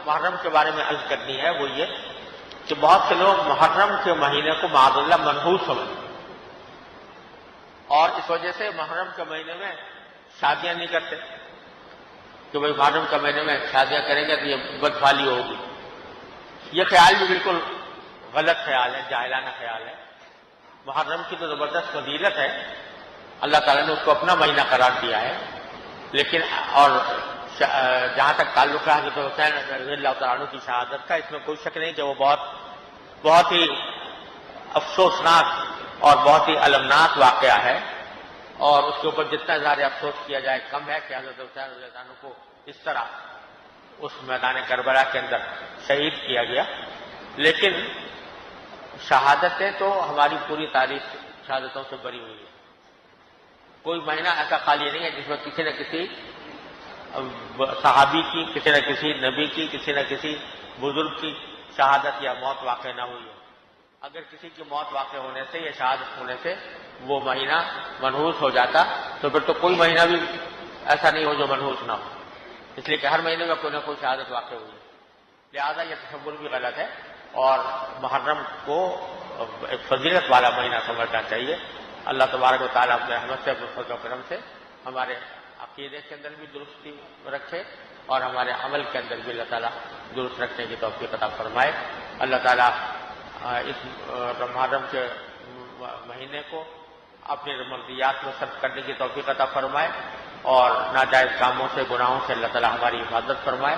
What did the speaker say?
محرم کے بارے میں عرض کرنی ہے وہ یہ کہ بہت سے لوگ محرم کے مہینے کو معاذ اللہ منحوس سمجھتے ہیں اور اس وجہ سے محرم کے مہینے میں شادیاں نہیں کرتے کہ بھائی محرم کے مہینے میں شادیاں کریں گے تو یہ بدفالی ہوگی. یہ خیال بھی بالکل غلط خیال ہے، جاہلانہ خیال ہے. محرم کی تو زبردست فضیلت ہے، اللہ تعالیٰ نے اس کو اپنا مہینہ قرار دیا ہے. لیکن اور جہاں تک تعلق ہے حضرت حسین رضی اللہ تعالیٰ عنہ کی شہادت کا، اس میں کوئی شک نہیں کہ وہ بہت ہی افسوسناک اور بہت ہی المناک واقعہ ہے، اور اس کے اوپر جتنا اظہار افسوس کیا جائے کم ہے کہ حضرت حسین رضی اللہ عنہ کو اس طرح اس میدان کربلا کے اندر شہید کیا گیا. لیکن شہادتیں تو ہماری پوری تاریخ شہادتوں سے بری ہوئی ہے. کوئی مہینہ ایسا خالی نہیں ہے جس میں کسی نہ کسی صحابی کی، کسی نہ کسی نبی کی، کسی نہ کسی بزرگ کی شہادت یا موت واقع نہ ہوئی ہو. اگر کسی کی موت واقع ہونے سے یا شہادت ہونے سے وہ مہینہ منحوس ہو جاتا تو پھر تو کوئی مہینہ بھی ایسا نہیں ہو جو منحوس نہ ہو، اس لیے کہ ہر مہینے میں کوئی نہ کوئی شہادت واقع ہوئی ہے. لہذا یہ تصور بھی غلط ہے اور محرم کو ایک فضیلت والا مہینہ سمجھنا چاہیے. اللہ تبارک و تعالیٰ اپنے رحمت سے، اپنے فضل و کرم سے ہمارے عقیدے کے اندر بھی درستی رکھے اور ہمارے عمل کے اندر بھی اللہ تعالیٰ درست رکھنے کی توفیق عطا فرمائے. اللہ تعالیٰ اس محرم کے مہینے کو اپنی مرضیات میں صرف کرنے کی توفیق عطا فرمائے اور ناجائز کاموں سے، گناہوں سے اللہ تعالیٰ ہماری حفاظت فرمائے.